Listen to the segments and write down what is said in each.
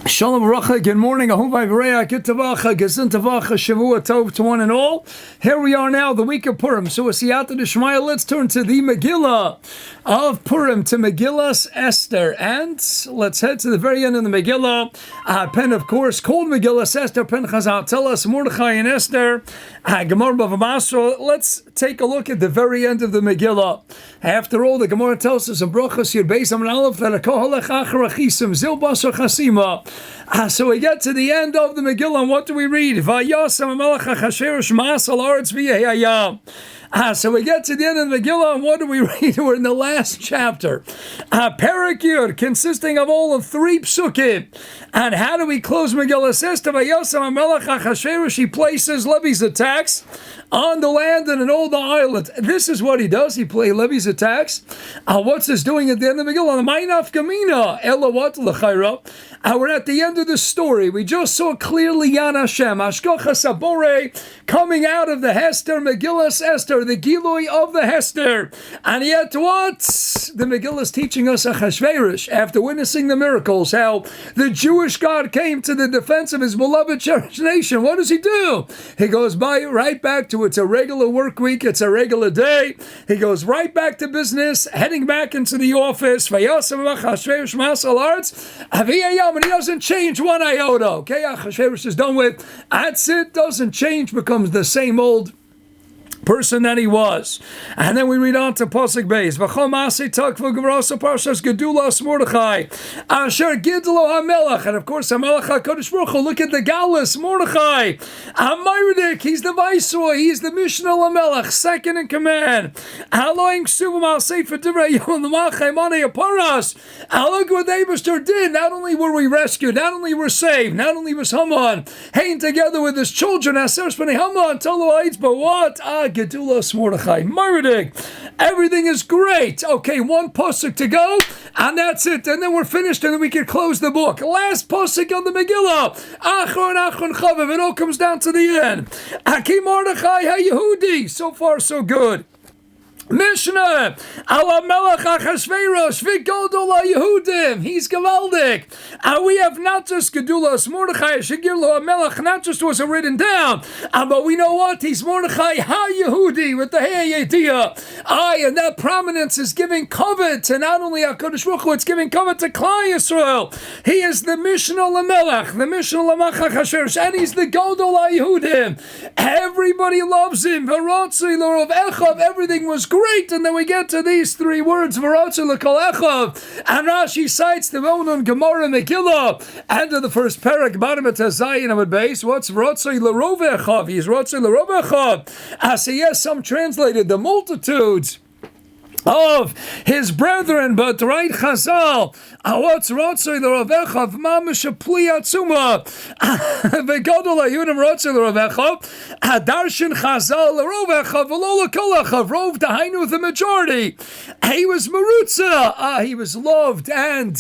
Shalom Barucha, good morning, Ahuvai V'reya, Kitavacha, Gezin Tavacha, Shavua Tov to one and all. Here we are now, the week of Purim. So, Siyata D'Shmaya, let's turn to the Megilla of Purim, to Megillas Esther. And let's head to the very end of the Megillah. Pen, of course, called Megillas Esther, Pen Chazal, tell us, Mordechai and Esther, Gemara Bava Basra. Let's take a look at the very end of the Megillah. After all, the Gemara tells us in Brachos, Yud Beis Amar Aleph, that a Kohalech Achar Achisim, Zil Basar Chasima. So we get to the end of the Megillah, and what do we read? Vayasam Melech HaChasherish Ma'asal Aretz V'Yehayam. So we get to the end of the Megillah, and what do we read? We're in the last chapter. Perek Yud, consisting of all of 3 psukim. And how do we close Megillah? It says to Vayasam Melech HaChasherish, he places levies a tax on the land and in all the islands. This is what he does. He levies a tax. What's this doing at the end of the Megillah? Ma'inaf Gamina, Ella what l'chayra. We're at the end of the story. We just saw clearly Yan Hashem, Ashkocha Sabore, coming out of the Hester, Megillas Esther, the Gilui of the Hester. And yet what? The Megillah is teaching us Achashverosh, after witnessing the miracles, how the Jewish God came to the defense of his beloved cherished nation. What does he do? He goes right back to it's a regular work week, it's a regular day. He goes right back to business, heading back into the office. And he doesn't change one iota. Okay, Achashverosh is done with. That's it, doesn't change, becomes the same old person that he was. And then we read on to Pasuk Beis. V'chol ma'aseh takva g'vrasa parshas Gedulas Mordechai asher gidlo hamelach. And of course, hamelach HaKadosh Baruch Hu. Look at the Gadlus, Mordechai. Amayridik, he's the viceroy. He's the Mishnah Lamelech, second in command. Aloing ksuvim al sefer divrei yom l'machai manei aparas. Look what the Eibishter did. Not only were we rescued, not only were saved, not only was Haman hanging together with his children, Aser Shpanei Haman, Tolo, but what? Gedulas Mordechai, Meridik. Everything is great. Okay, one pasuk to go, and that's it. And then we're finished, and then we can close the book. Last pasuk on the Megillah. Achron Chaviv. It all comes down to the end. Aki Mordechai HaYehudi. So far, so good. Mishnah, Ala Melech Achashverosh, V'Gadol HaYehudim, he's Gavaldik. We have not just Gedulas Mordechai, Shegirlo HaMelech, not just was it written down, but we know what? He's Mordechai HaYehudi, with the Hey Yediyah. And that prominence is giving covet to not only HaKadosh Baruch Hu, it's giving covet to Klal Yisrael. He is the Mishnah LaMelech, the Mishnah LaMelech Achashverosh, and he's the Gadol HaYehudim. Everybody loves him. V'Ratzei L'Rov Echav, everything was great, and then we get to these 3 words, V'Ratzei L'Kol Echav, and Rashi cites the well-known Gemara Megillah, end of the first parak, bottom at Zayin Amud Beis. What's V'Ratzei L'Rov Echav? He's Ratzei L'Rov Echav. So yes, some translated the multitudes of his brethren, but right Chazal, what's Ratzei L'Rav Echav, Mamish Pli Atzuma, V'Gadol HaYehudim Ratzei L'Rav Echav, Darshan Chazal L'Rav Echav, V'lo L'Kol Echav, Rov Dahainu, the majority. He was Merutza, he was loved, and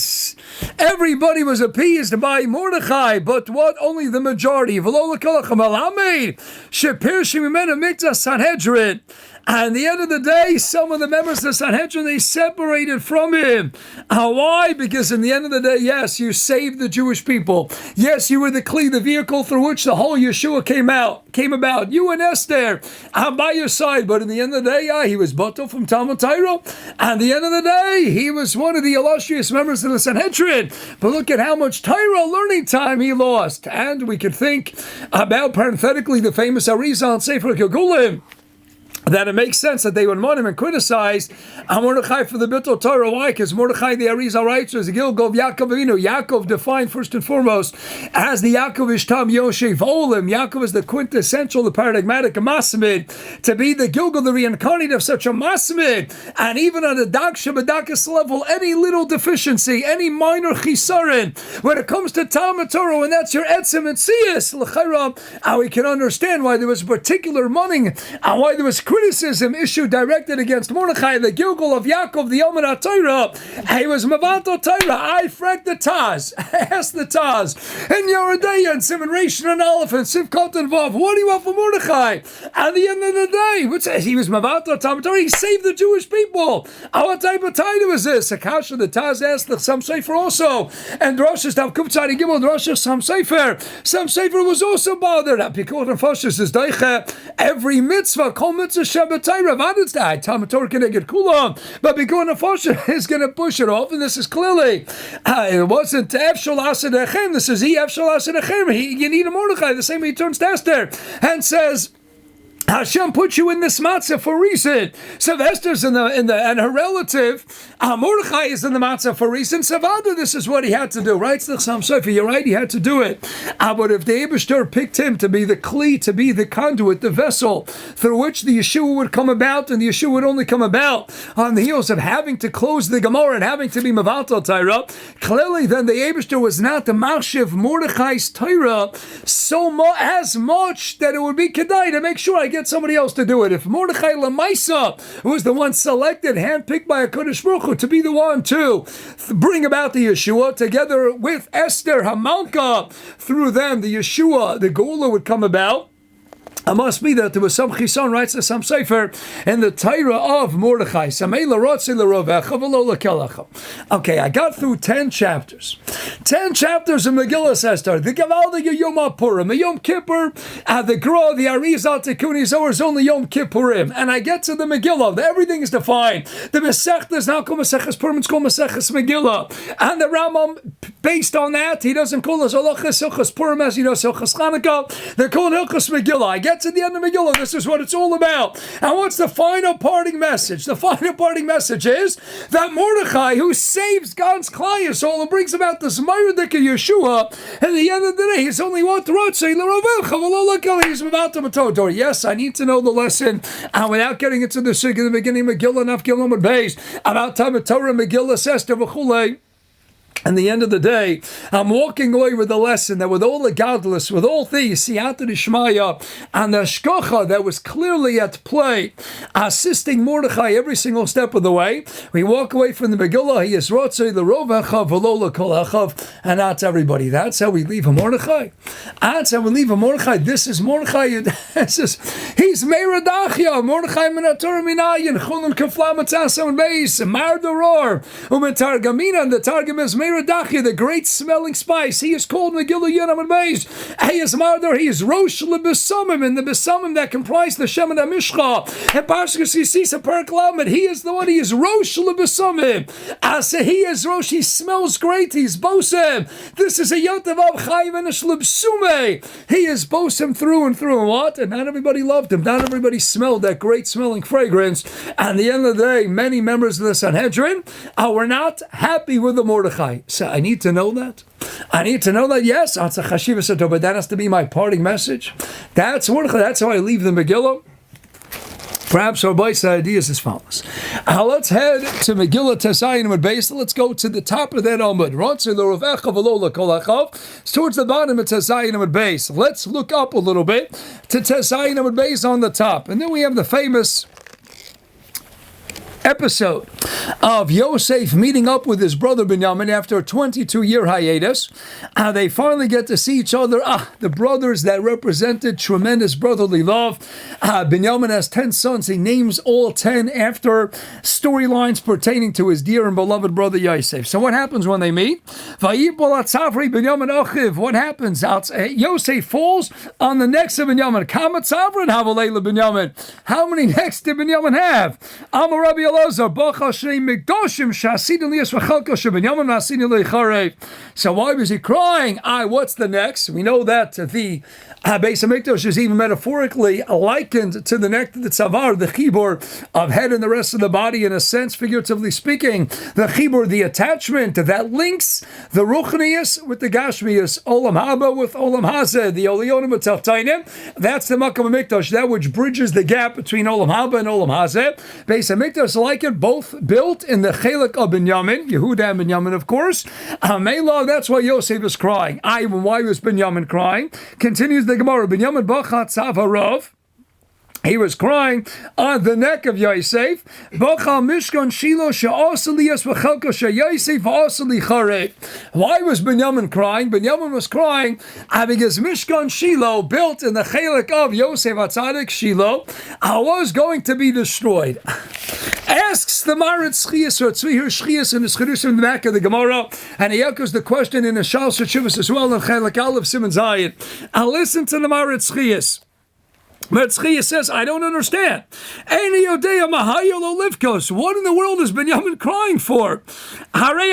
everybody was appeased by Mordechai, but what? Only the majority. V'lo L'Kol Echav, Malamed, Shepir Shemimena Mikta Sanhedrin. And at the end of the day, some of the members of the Sanhedrin, they separated from him. Why? Because in the end of the day, yes, you saved the Jewish people. Yes, you were the kli, the vehicle through which the whole Yeshua came about. You and Esther, I'm by your side. But in the end of the day, he was Bato from Talmud Torah. And at the end of the day, he was one of the illustrious members of the Sanhedrin. But look at how much Torah learning time he lost. And we could think about, parenthetically, the famous Arizal Sefer Kegulim, that it makes sense that they would mourn him and criticize Mordechai for the Bittul Torah. Why? Because Mordechai, the Arizal, writes, was the Gilgal of Yaakov Avinu. Yaakov defined first and foremost as the Yaakov Ishtam Yoshev Olim. Yaakov is the quintessential, the paradigmatic Masamid, to be the Gilgal, the reincarnate of such a Masamid. And even on the Daksha B'Dakas level, any little deficiency, any minor chisarin, when it comes to Talmud Torah, and that's your Etzem and Siyas, L'chaira, we can understand why there was particular mourning, and why there was criticism issued directed against Mordechai, the Gilgal of Yaakov, the Yom HaTorah. He was Mavato Torah. I frag the Taz. Ask the Taz. And Yoredeya and Simon Rishon and Aleph and Sivkot and Vav. What do you want from Mordechai? At the end of the day, he was Mavato Torah. He saved the Jewish people. What type of title is this? Akasha, the Taz asked the Sam Sefer also. And Rosh Hashanah, Kuptzari Gimel, Rosh Hashanah, Sam Sefer. Sam Sefer was also bothered. Apikot and Foshis is Daiche. Every mitzvah, Kol Mitzvah Shabbat Torah, Vaditz Dai, Talmud Torah Keneged Kulam. But Pikot and Foshis is going to push it off, and this is clearly, it wasn't Efshal Asedechem, this is Efshal Asedechem. You need a Mordechai, the same way he turns to Esther, and says, Hashem put you in this matzah for a reason. So Esther's in the and her relative Mordechai is in the matzah for a reason. Savada, this is what he had to do, right? You're right, he had to do it. But if the Eibishter picked him to be the kli, to be the conduit, the vessel through which the Yeshua would come about, and the Yeshua would only come about on the heels of having to close the Gemara and having to be Mavatal Torah, clearly then the Eibishter was not the Marshiv Mordechai's Torah as much that it would be kedai to make sure I get somebody else to do it. If Mordechai Lamaisa, who was the one selected, handpicked by a Kodesh Baruch Hu to be the one to bring about the Yeshua, together with Esther Hamalka, through them the Yeshua, the Geula would come about. It must be that there was some chison, writes the Sam Sefer, in the Torah of Mordechai. Okay, I got through 10 chapters. 10 chapters of Megillah Esther. The Gavaldige Yom HaPurim, the Yom Kippur, the Gra, the Arizal, Tikkuni Zohar is only Yom Kippurim. And I get to the Megillah. Everything is defined. The Masechta is now called Maseches Purim, it's called Maseches Megillah. And the Rambam, based on that, he doesn't call us Halachas Hilchos Purim as he does Hilchos Chanukah. They're called Hilchos Megillah. I get to the end of Megillah, this is what it's all about. And what's the final parting message? The final parting message is that Mordechai, who saves God's Klai soul and brings about this Mayradik of Yeshua, at the end of the day, he's only what yes, I need to know the lesson, and without getting into the sig in the beginning of Megillah, Naf Gilom Beis, about Talmud Torah, Megillah, Esther, V'chulei. And the end of the day, I'm walking away with the lesson that with all the Gadlus, with all things, Siyata Dishmaya, and the Shkocha that was clearly at play, assisting Mordechai every single step of the way, we walk away from the Megillah, he is Rotzei, the Rovachav, V'lola Kolachav, and that's everybody. That's how we leave a Mordechai. That's how we leave a Mordechai. This is Mordechai. He's Meiradachia, Mordechai Minator Minayin, Chulun Kafla Matzasa and Beis, Mardoror, Umetargamina, and the Targum is Meiradachia, the great smelling spice. He is called Megillah Yonam and Beis. He is Mardor, he is Rosh LeBesamim, and the Besamim that comprise the Shem and the Mishcha. And Parshas Yisisa Perklamet, he is the one, he is Rosh LeBesamim. As he is Rosh, he smells great, he's Bosem. This is a Yotav of Chayim and a Shlebsume. He is Bosem through and through. And what? And not everybody loved him. Not everybody smelled that great smelling fragrance. And at the end of the day, many members of the Sanhedrin were not happy with the Mordechai. So I need to know that. I need to know that, yes, but that has to be my parting message. That's Mordechai. That's how I leave the Megillah. Perhaps our base idea is as follows. Let's head to Megillah Tesayin with base. Let's go to the top of that Amud. It's towards the bottom of Tesayin with base. Let's look up a little bit to Tesayin with base on the top. And then we have the famous episode of Yosef meeting up with his brother Binyamin after a 22-year hiatus. They finally get to see each other. The brothers that represented tremendous brotherly love. Binyamin has 10 sons. He names all 10 after storylines pertaining to his dear and beloved brother Yosef. So what happens when they meet? What happens? Yosef falls on the necks of Binyamin. How many necks did Binyamin have? Amar Rabbi so why was he crying? What's the next? We know that the Beis HaMikdash is even metaphorically likened to the neck, the tzavar, the chibur of head and the rest of the body, in a sense, figuratively speaking. The chibur, the attachment that links the ruchnius with the gashmius, olam haba with olam hazeh, the olionim with tachtainim. That's the Makom HaMikdash, that which bridges the gap between olam haba and olam hazeh. Beis HaMikdash like it, both built in the chelik of Binyamin, Yehuda and Binyamin, of course. Melah, that's why Yosef is crying. Why was Binyamin crying? Continues the Gemara. Binyamin bachat sav harav. He was crying on the neck of Yosef. Why was Binyamin crying? Binyamin was crying because Mishkan Shiloh, built in the chelik of Yosef HaTzadik Shiloh, was going to be destroyed. Asks the Maritz Chias or Tzvihir Chias in the Chedushim in the back of the Gemara, and he echoes the question in the Shal Shechivas as well in chelik Aleph Siman Zayin. And listen to the Maritz Chias. Mordechai says, I don't understand. What in the world is Binyamin crying for? Like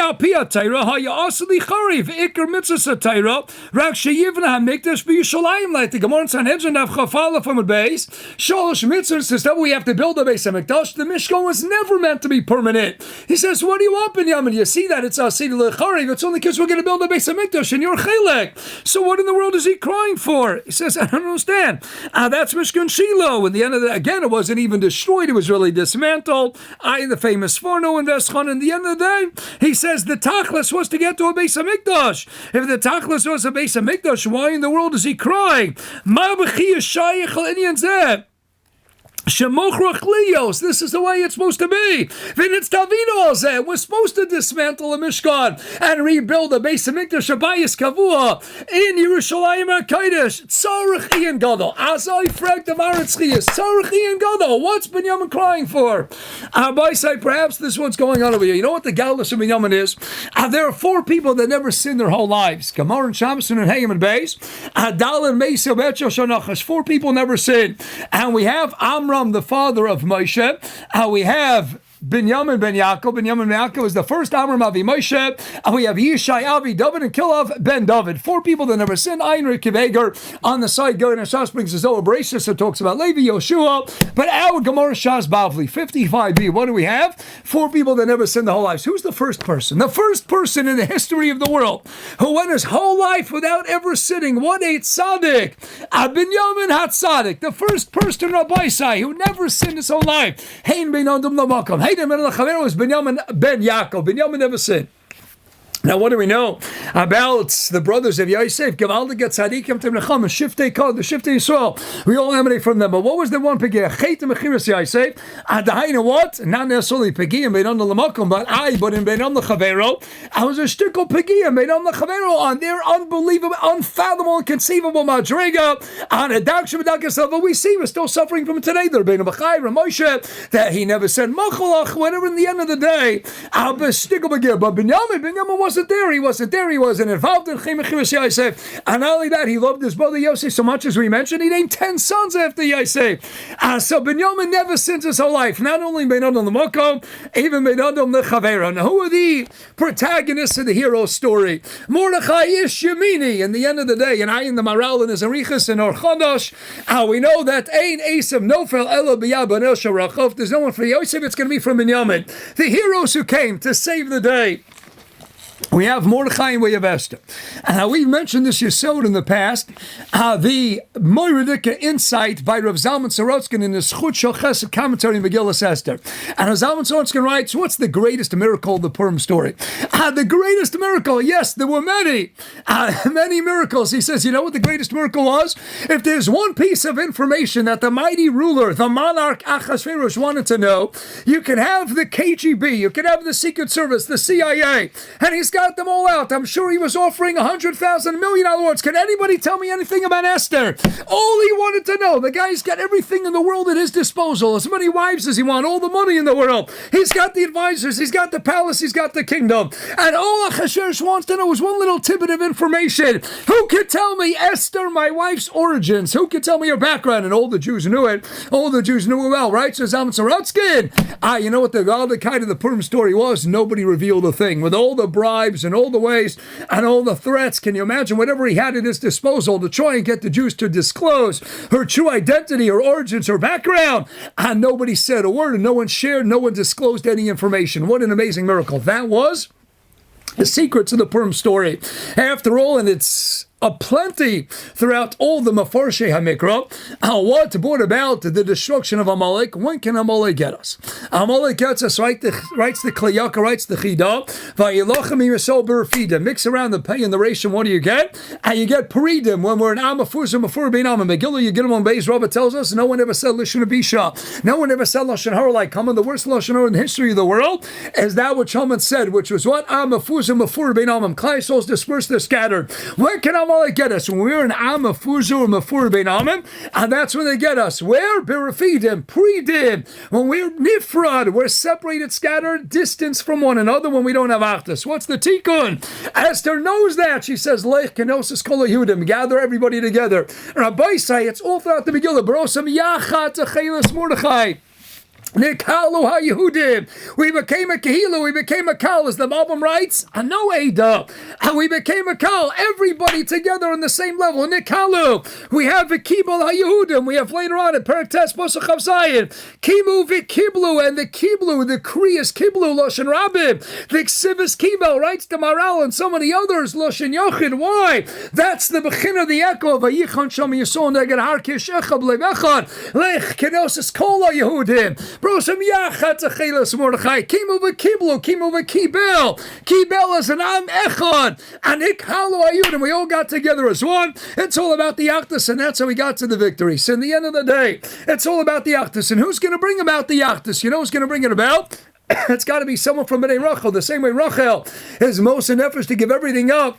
the Gemara in Sanhedrin of Chafala from a base, Shalosh Mitzvah says that we have to build a base of Mikdash. The Mishkan was never meant to be permanent. He says, what do you want, Binyamin? You see that it's Asidi Lechariv. It's only because we're going to build a base of Mikdash and you're Chelek. So what in the world is he crying for? He says, I don't understand. That's Mishkan Shiloh. In the end of the, again, it wasn't even destroyed. It was really dismantled. The famous Forno in Veschon. In the end of the day, he says the Tachlis was to get to a base of Mikdash. If the Tachlis was a base of Mikdash, why in the world is he crying? Ma b'chi yishayich l'inyan zeh. This is the way it's supposed to be. We're supposed to dismantle a Mishkan and rebuild a base of Mikdash Abayis Kavua in Yerushalayim HaKodesh. Tzarech Ian Gadol. Azai Frag the Maritzias. Tzarech Ian Gadol. What's Binyamin crying for? Perhaps this one's going on over here. You know what the Gadlus of Binyamin is? There are 4 people that never sinned their whole lives. Gamar and Shamson and Hayim and Beis. Adal and Meisa Betcho Shanachash. 4 people never sinned. And we have Amram, the father of Moshe. We have Binyamin ben Yaakov. Binyamin ben Yaakov is the first Amram Avi Moshe. And we have Yishai Avi David and Kilav ben David. 4 people that never sinned. Ein Kiveger on the side. Going to Shas brings his Zohar Bracious. It talks about Levi, Yoshua. But our Gemara Shas Bavli 55b. What do we have? 4 people that never sinned their whole lives. Who's the first person? The first person in the history of the world who went his whole life without ever sinning. What a tzaddik. Binyamin HaTzadik. The first person Rabbi who never sinned his whole life. Hein ben Adam Lamakom. Was Binyamin ben Yaakov. Binyamin never sinned. Now, what do we know about the brothers of Yosef? Gavaldik Tzadikim Temnecham, Shiftei Kod, the Shiftei Yisrael. We all emanate from them. But what was the one Pegiyah? Chet Mechiras Yosef. Adaina what? Not necessarily Pegiyah Beinon Lamakom, but in Beinon Lechavero. I was a shtickle Pegiyah Beinon Lechavero on their unbelievable, unfathomable, inconceivable Madrega on a Daksha B'Dakas level. We see we're still suffering from it today. They're Beinon B'Chai, Ramoshe, that he never said Machalach. Whatever. In the end of the day, I'll be shtickle Pegiyah. But Binyamin wasn't there. He wasn't involved in Chimechimus Yosef. And not only that, he loved his brother Yosef so much, as we mentioned, he named 10 sons after Yosef. So Binyamin never sins his whole life. Not only Ben Adam L'Makom, even Ben Adam L'Chavera. Now, who are the protagonists of the hero story? Mordechai Ish Yemini. In the end of the day, and I in the Maral and his Arichas and Orchodosh, we know that Ein Esav Nofel Ela B'Yab Banel Sharachov. There's no one for Yosef. It's going to be from Binyamin. The heroes who came to save the day. We have Mordechai and we have Esther. We've mentioned this Yesod in the past. The Moiradika insight by Rav Zalman Sorotzkin in the Schut Shel Chesed commentary in Megillah Esther. And Rav Zalman Sorotzkin writes, what's the greatest miracle of the Purim story? The greatest miracle, yes, there were many. Many miracles. He says, you know what the greatest miracle was? If there's one piece of information that the mighty ruler, the monarch Achashverosh wanted to know, you can have the KGB, you can have the Secret Service, the CIA, and he's got them all out. I'm sure he was offering $100,000, $1 million awards. Can anybody tell me anything about Esther? All he wanted to know. The guy's got everything in the world at his disposal. As many wives as he wants. All the money in the world. He's got the advisors. He's got the palace. He's got the kingdom. And all Achashverosh wants to know is one little tidbit of information. Who could tell me Esther, my wife's origins? Who could tell me her background? And all the Jews knew it. All the Jews knew it well, right? So Zalman Sorotzkin. You know what the kind of the Purim story was? Nobody revealed a thing. With all the bribes and all the ways and all the threats, can you imagine whatever he had at his disposal to try and get the Jews to disclose her true identity, her origins, her background? And nobody said a word, and no one shared, no one disclosed any information. What an amazing miracle. That was the secret to the Purim story. After all, and it's plenty throughout all the Mefarshei HaMikra. What brought about the destruction of Amalek? When can Amalek get us? Amalek gets us, writes the Kliyaka, writes the Chida, Vayilachem Yisrael Berafida. Mix around the pay and the ration, what do you get? And you get Peridim. When we're in Amafuzim, Mafur Bein Am, Megilla, you get them on base. Rabbi tells us no one ever said Lishon Abisha. No one ever said Lashon Hara like Haman. The worst Lashon Hara in the history of the world is that which Haman said, which was what? Amafuzim, Mafur Bein Am. Klai souls dispersed, they're scattered. Where can Amalek get us? When we're in Amafuzim or Mafur Bein Am, and that's when they get us. Where? Berafidim, Pridim. When we're Nifrad, we're separated, scattered, distance from one another when we don't have Achdus. What's the Tikkun? Esther knows that. She says, Lech Kenosis Kol Yehudim, gather everybody together. Rabbi say it's all throughout the Megillah. Barosam Yachat Achelas Mordechai. Nikalu ha-Yehudim. We became a Kehila, we became a Kal, as the Malbim writes, no Ada. And we became a Kal, everybody together on the same level. Nikalu. We have Vikibel ha-Yehudim. We have later on in Perek Tes Pasuk Chav Zayin, Kimu Vikiblu, and the Kiblu, the Kriyas Kiblu, Loshen Rabbi. The Ksivis Kibel writes to Maral and so many others, Loshen Yochid. Why? That's the Bechin of the echo of Vayichon Shom Yisol Neged Har Kishechab Levechon. Lech Kenosis Kol ha-Yehudim. Brosam Yachat Achelas Mordechai. Kimu v'Kiblu, Kimu v'Kibel. Kibel is an Am Echad. And Ikhalu Ayudim. We all got together as one. It's all about the Achdus, and that's how we got to the victory. So in the end of the day, it's all about the Achdus. And who's going to bring about the Achdus? You know who's going to bring it about? It's got to be someone from Bnei Rachel. The same way Rachel is most in efforts to give everything up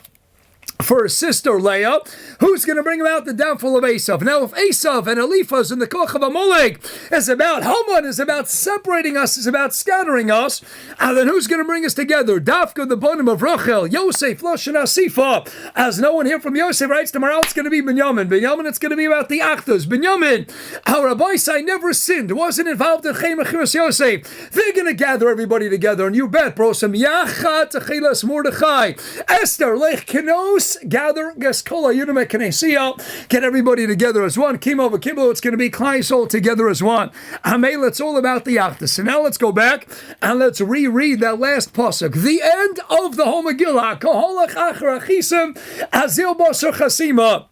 for her sister Leah. Who's going to bring about the downfall of Esav? Now, if Esav and Eliphaz and the Koch of Amalek is about Haman, is about separating us, is about scattering us, and then who's going to bring us together? Dafka, the bonim of Rachel, Yosef, Lashon Asifa. As no one here from Yosef writes, tomorrow it's going to be Binyamin. Binyamin, it's going to be about the Achdus. Binyamin, our Rabbi Sai never sinned, wasn't involved in Chem Achiras Yosef. They're going to gather everybody together, and you bet, bro, some Yachat Achelas Mordechai, Esther, Lech Kenos, gather, Geskola, Yudime Knessia, get everybody together as one. Kimo v'Kiblo, it's going to be Klai all together as one. Amel, it's all about the Achdus. So now let's go back and let's reread that last pasuk. The end of the whole Megillah. Koholach achar achisim, azil basar chasima.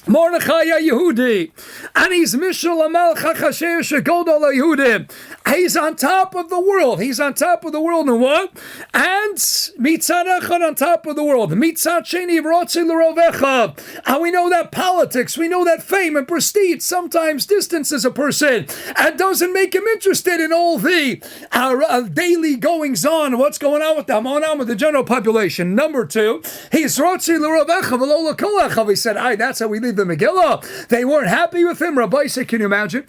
Mordechai Yehudi, and he's Mishal Amal Chachasher Shegodol Yehudim. He's on top of the world. He's on top of the world, and what? And Mitzad Echad on top of the world. Mitzad Sheni Vrotzi L'Rovecha. And we know that politics, we know that fame and prestige sometimes distances a person and doesn't make him interested in all the daily goings on. What's going on with them? On with the general population. Number two, he's Vrotzi L'Rovecha V'lo L'Kolecha. He said, that's how we live the Megillah. They weren't happy with him. Rabbi said, can you imagine?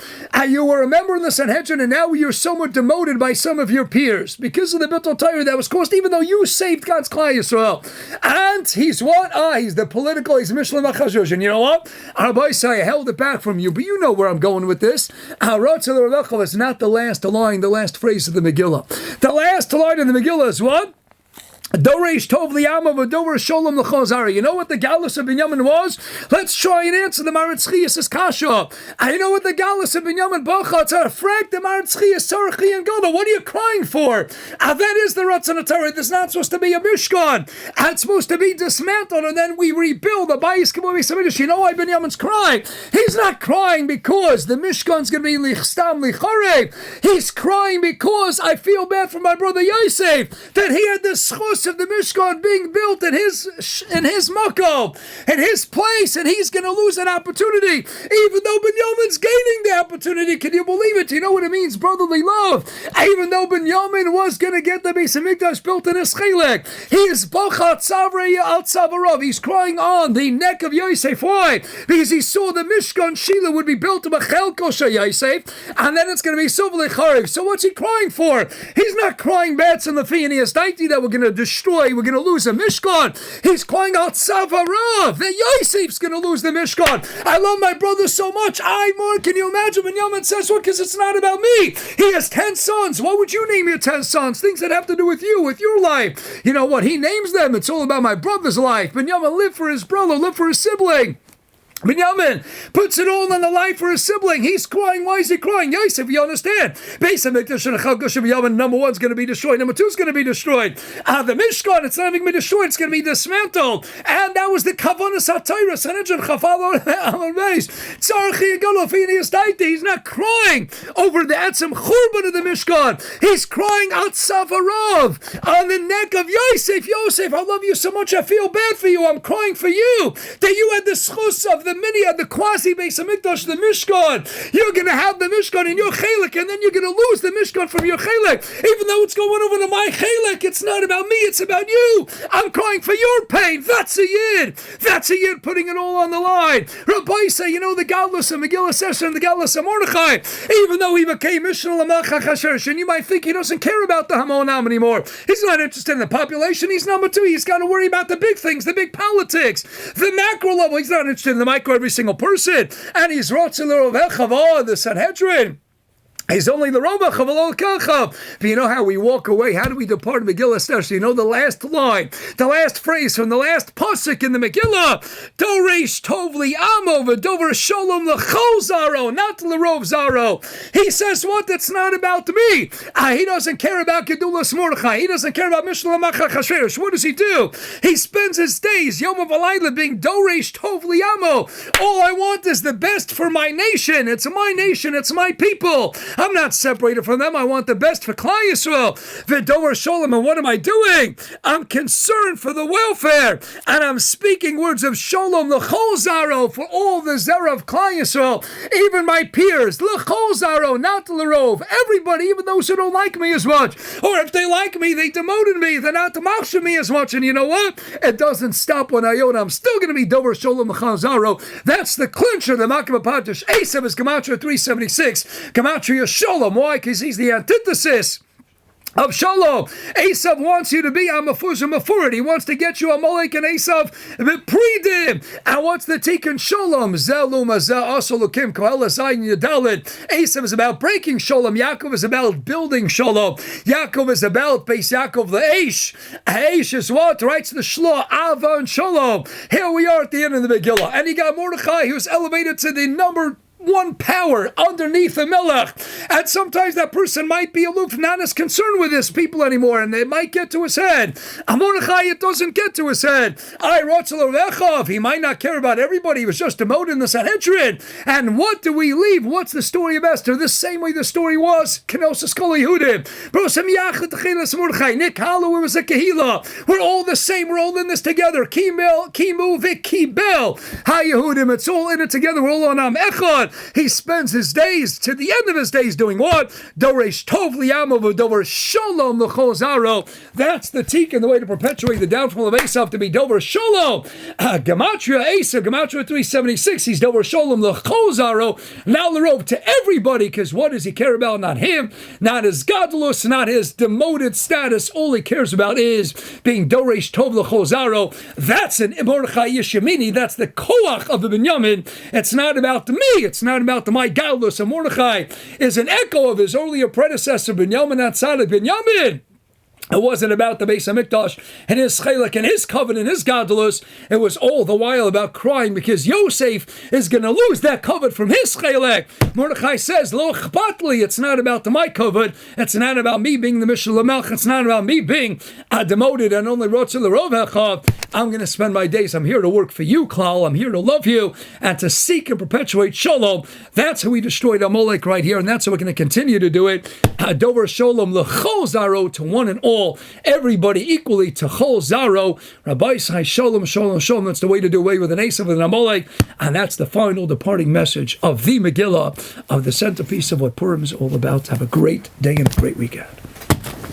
You were a member in the Sanhedrin, and now you're somewhat demoted by some of your peers because of the Bittul Torah that was caused, even though you saved God's Klal Yisrael. And he's what? He's the political, he's Mishlam HaChazush. And you know what? Rabbi said, I held it back from you, but you know where I'm going with this. Ratzah is not the last line, the last phrase of the Megillah. The last line of the Megillah is what? Doresh Tov Liyama V'Dover Sholem L'Chazari. You know what the Gadlus of Binyamin was? Let's try and answer the Maretz Chiyas' Kasha. You know what the Gadlus of Binyamin Bachatz Frank the Maretz Chiyas Sarchi and Goda. What are you crying for? That is the Ratzon Torah. There's not supposed to be a Mishkan. It's supposed to be dismantled, and then we rebuild the Bayis Kibui Samidish. You know why Binyamin's crying? He's not crying because the Mishkan's going to be Lichstam Licharev. He's crying because I feel bad for my brother Yosef that he had this schus of the Mishkan being built in his makom, in his place, and he's going to lose that opportunity, even though Binyamin's gaining the opportunity. Can you believe it? Do you know what it means, brotherly love? Even though Binyamin was going to get the Beis Hamikdash built in his chelek, he is bachat savrei al tzavarav. He's crying on the neck of Yosef. Why? Because he saw the Mishkan Shila would be built to Bachelko Yosef, and then it's going to be Suvli Charev. So what's he crying for? He's not crying bats in the Fianias Daiti that we're going to destroy. We're going to lose a Mishkan. He's crying out Savarav that Yosef's going to lose the Mishkan. I love my brother so much. Can you imagine when Yaman says what? Because it's not about me. He has 10 sons. What would you name your 10 sons? Things that have to do with you, with your life. You know what? He names them. It's all about my brother's life. But Yaman lived for his brother, lived for his sibling. Binyamin puts it all on the line for his sibling. He's crying. Why is he crying? Yosef, you understand? Beis HaMikdash and Binyamin, number one's going to be destroyed. Number two's going to be destroyed. The Mishkan, it's not even going to be destroyed. It's going to be dismantled. And that was the Kavanas HaTorah. Sanhedrin Chafal Amar Beis. Tzarchi Yagolo Phineas Daiti. He's not crying over the Etzem Churban of the Mishkan. He's crying out Savarov on the neck of Yosef. Yosef, I love you so much. I feel bad for you. I'm crying for you. That you had the schus of the mini, the quasi Beis HaMikdash, the Mishkan. You're going to have the Mishkan in your chelik, and then you're going to lose the Mishkan from your chelik. Even though it's going over to my chelik, it's not about me, it's about you. I'm crying for your pain. That's a Yid. That's a Yid putting it all on the line. Rabbi say, the Gadlus and Megilla Session and the Gadlus and Mordechai, even though he became Mishnah L'Melech HaChasheresh, and you might think he doesn't care about the Hamonam anymore. He's not interested in the population. He's number two. He's got to worry about the big things, the big politics, the macro level. He's not interested in the micro, every single person. And he's the Sanhedrin. He's only the Rabbi Chavalol Kachav. But you know how we walk away? How do we depart Megillah Esther? So you know the last line, the last phrase from the last pasuk in the Megillah. Doresh Tovli Amo v'Dover Shalom l'Chol Zaro, not l'Rov Zaro. He says what? That's not about me. He doesn't care about Gadlus Mordechai. He doesn't care about Mishnah L'Melech HaChasheresh. What does he do? He spends his days Yom V'Alayla being Doresh Tovli Amo. All I want is the best for my nation. It's my nation. It's my people. I'm not separated from them. I want the best for Klal Yisrael. V'dover Shalom. And what am I doing? I'm concerned for the welfare. And I'm speaking words of Shalom, l'chol zaro, for all the zera of Klal Yisrael. Even my peers. L'chol zaro, not l'rov. Everybody, even those who don't like me as much. Or if they like me, they demoted me. They're not demashing me as much. And you know what? It doesn't stop when iota. I'm still going to be dover Shalom, l'chol zaro. That's the clincher, the Makam Patash. Esav is Gematria 376. Gematria Shalom. Why? Because he's the antithesis of Shalom. Esav wants you to be a Mefurid. He wants to get you a Molek and Esav Pridim. And what's the Tikkun Shalom? Zelum Azah Asolukim Kohelas Ayin Yadalit. Esav is about breaking Shalom. Yaakov is about building Shalom. Yaakov is about Beis Yaakov the Eish. Eish is what? Writes the Shlah Ava and Shalom. Here we are at the end of the Megillah. And you got Mordechai, who's elevated to the number one power underneath the Melech. And sometimes that person might be aloof, not as concerned with his people anymore, and it might get to his head. Mordechai, it doesn't get to his head. He might not care about everybody. He was just demoted in the Sanhedrin. And what do we leave? What's the story of Esther? The same way the story was. Kenosis Kol Yehudim. Nick Halu, it was a Kehila. We're all the same. We're all in this together. Kimu Vik Kibel. Ha Yehudim. It's all in it together. We're all on Am Echad. He spends his days, to the end of his days, doing what? Doresh Tov Liyamo v'Dover Shalom l'Chol Zaro. That's the Tikkun, the way to perpetuate the downfall of Esav, to be Dover Shalom. Gematria Esav, Gematria 376, he's Dover Shalom l'Chol Zaro. Now l'Rov to everybody, because what does he care about? Not him, not his Gadlus, not his demoted status. All he cares about is being Doresh Tov l'Chol Zaro. That's an Mordechai Yeshemini. That's the Koach of the Binyamin. It's not about me. It's not about the my Gadlus. And Mordechai is an echo of his earlier predecessor, Binyamin Atzadik. Binyamin. It wasn't about the Beis HaMikdash and his chelek and his covenant, his Gadlus. It was all the while about crying because Yosef is going to lose that covenant from his chelek. Mordechai says, Lo chpatli, it's not about my covenant. It's not about me being the Mishnah L'Melech. It's not about me being demoted and only Rotzel L'Rov Echav. I'm going to spend my days. I'm here to work for you, Klal. I'm here to love you and to seek and perpetuate Shalom. That's how we destroyed Amalek right here, and that's how we're going to continue to do it. Dover Shalom L'Chol Zaro, to one and all. Everybody equally to Chol Zaro. Rabbi say Shalom, Shalom, Shalom. That's the way to do away with an Esav and an Amalek. And that's the final departing message of the Megillah, of the centerpiece of what Purim is all about. Have a great day and a great weekend.